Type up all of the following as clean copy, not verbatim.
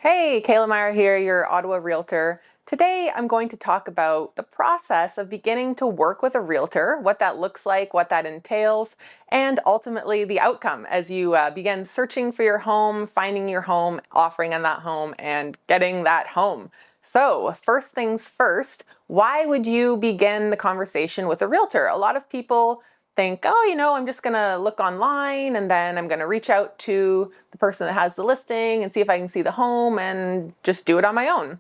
Hey, Kayla Meyer here, your Ottawa Realtor. Today I'm going to talk about the process of beginning to work with a realtor, what that looks like, what that entails, and ultimately the outcome as you begin searching for your home, finding your home, offering on that home, and getting that home. So, first things first, why would you begin the conversation with a realtor? A lot of people think, oh, I'm just going to look online and then I'm going to reach out to the person that has the listing and see if I can see the home and just do it on my own.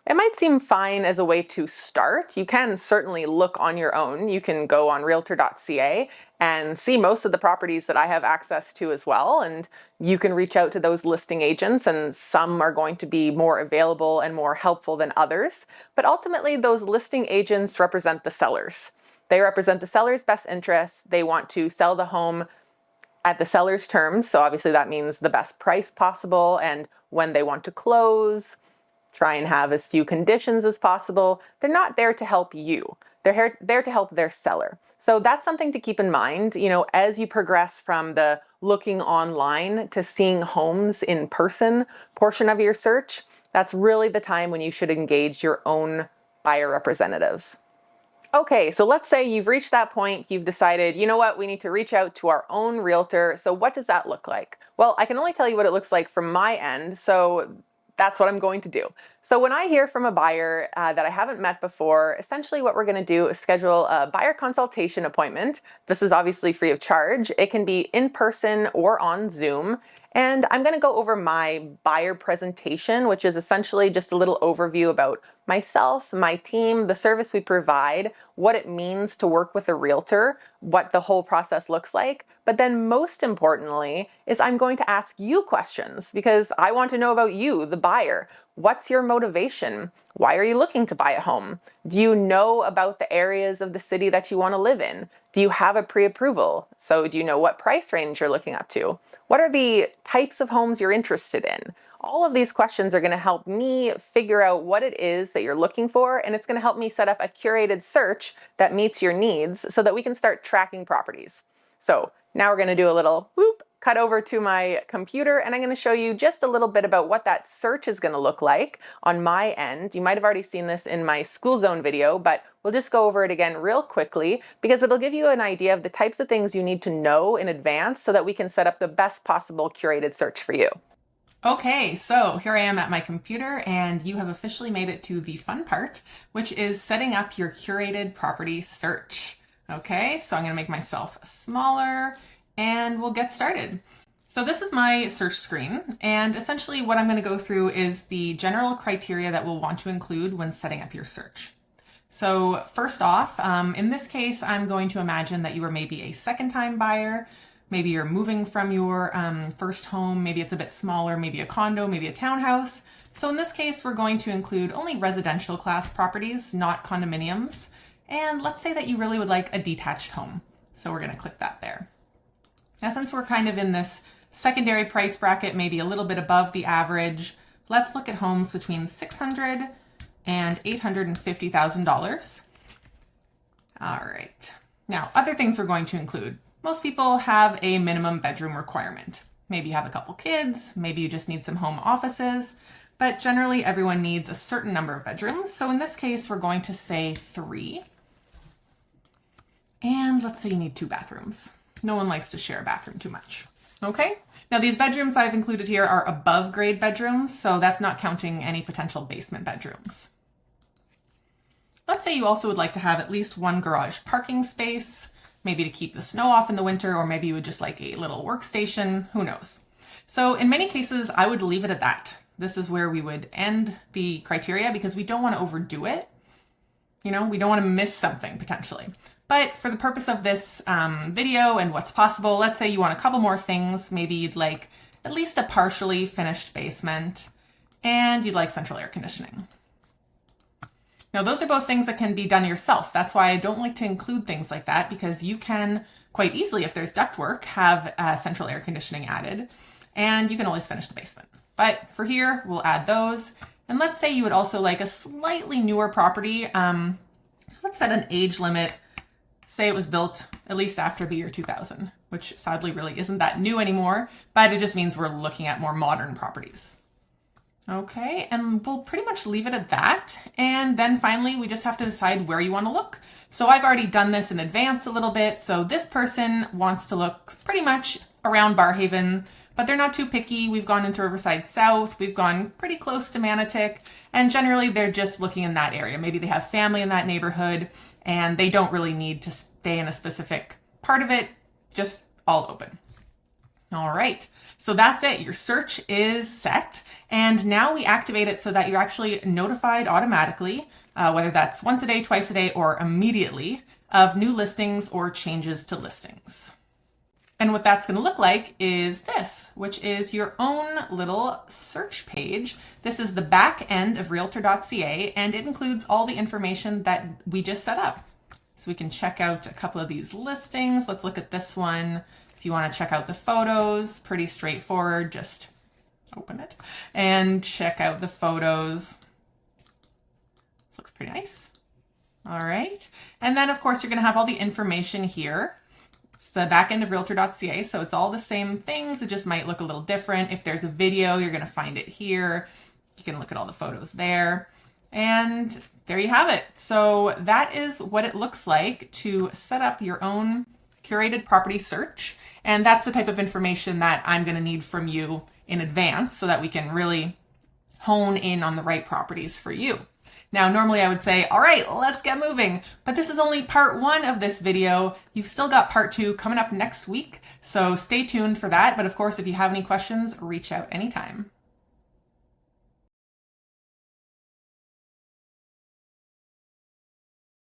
It might seem fine as a way to start. You can certainly look on your own. You can go on realtor.ca and see most of the properties that I have access to as well. And you can reach out to those listing agents, and some are going to be more available and more helpful than others. But ultimately, those listing agents represent the sellers. They represent the seller's best interests. They want to sell the home at the seller's terms. So obviously that means the best price possible and when they want to close, try and have as few conditions as possible. They're not there to help you. They're there to help their seller. So that's something to keep in mind, as you progress from the looking online to seeing homes in person portion of your search. That's really the time when you should engage your own buyer representative. Okay, so let's say you've reached that point, you've decided, you know what, we need to reach out to our own realtor. So what does that look like? Well, I can only tell you what it looks like from my end, so that's what I'm going to do. So when I hear from a buyer that I haven't met before, essentially what we're going to do is schedule a buyer consultation appointment. This is obviously free of charge. It can be in person or on Zoom. And I'm going to go over my buyer presentation, which is essentially just a little overview about myself, my team, the service we provide, what it means to work with a realtor, what the whole process looks like. But then most importantly is I'm going to ask you questions because I want to know about you, the buyer. What's your motivation? Why are you looking to buy a home? Do you know about the areas of the city that you want to live in? Do you have a pre-approval? So do you know what price range you're looking up to? What are the types of homes you're interested in? All of these questions are going to help me figure out what it is that you're looking for, and it's going to help me set up a curated search that meets your needs so that we can start tracking properties. So now we're going to do a little cut over to my computer, and I'm going to show you just a little bit about what that search is going to look like on my end. You might have already seen this in my school zone video, but we'll just go over it again real quickly because it'll give you an idea of the types of things you need to know in advance so that we can set up the best possible curated search for you. Okay, so here I am at my computer and you have officially made it to the fun part, which is setting up your curated property search. Okay, so I'm gonna make myself smaller and we'll get started. So this is my search screen, and essentially what I'm gonna go through is the general criteria that we'll want to include when setting up your search. So first off, in this case, I'm going to imagine that you are maybe a second-time buyer. Maybe you're moving from your first home, maybe it's a bit smaller, maybe a condo, maybe a townhouse. So in this case, we're going to include only residential class properties, not condominiums. And let's say that you really would like a detached home. So we're gonna click that there. Now, since we're kind of in this secondary price bracket, maybe a little bit above the average, let's look at homes between $600,000 and $850,000. All right. Now, other things we're going to include. Most people have a minimum bedroom requirement. Maybe you have a couple kids, maybe you just need some home offices, but generally everyone needs a certain number of bedrooms. So in this case, we're going to say 3. And let's say you need 2 bathrooms. No one likes to share a bathroom too much. Okay? Now these bedrooms I've included here are above grade bedrooms, so that's not counting any potential basement bedrooms. Let's say you also would like to have at least 1 garage parking space, maybe to keep the snow off in the winter, or maybe you would just like a little workstation, who knows. So in many cases, I would leave it at that. This is where we would end the criteria because we don't want to overdo it. We don't want to miss something potentially. But for the purpose of this video and what's possible, let's say you want a couple more things. Maybe you'd like at least a partially finished basement and you'd like central air conditioning. Now, those are both things that can be done yourself. That's why I don't like to include things like that, because you can quite easily, if there's ductwork, have central air conditioning added, and you can always finish the basement. But for here, we'll add those. And let's say you would also like a slightly newer property. So let's set an age limit. Say it was built at least after the year 2000, which sadly really isn't that new anymore, but it just means we're looking at more modern properties. Okay, and we'll pretty much leave it at that. And then finally, we just have to decide where you want to look. So I've already done this in advance a little bit. So this person wants to look pretty much around Barrhaven, but they're not too picky. We've gone into Riverside South. We've gone pretty close to Manotick. And generally, they're just looking in that area. Maybe they have family in that neighborhood, and they don't really need to stay in a specific part of it, just all open. All right, so that's it. Your search is set. And now we activate it so that you're actually notified automatically, whether that's once a day, twice a day, or immediately, of new listings or changes to listings. And what that's going to look like is this, which is your own little search page. This is the back end of Realtor.ca, and it includes all the information that we just set up. So we can check out a couple of these listings. Let's look at this one. If you want to check out the photos, pretty straightforward, just open it and check out the photos. This looks pretty nice. All right. And then of course you're going to have all the information here. It's the back end of Realtor.ca, so it's all the same things. It just might look a little different. If there's a video, you're going to find it here. You can look at all the photos there. And there you have it. So that is what it looks like to set up your own curated property search. And that's the type of information that I'm going to need from you in advance so that we can really hone in on the right properties for you. Now, normally I would say, all right, let's get moving, but this is only part 1 of this video. You've still got part 2 coming up next week, so stay tuned for that. But of course, if you have any questions, reach out anytime.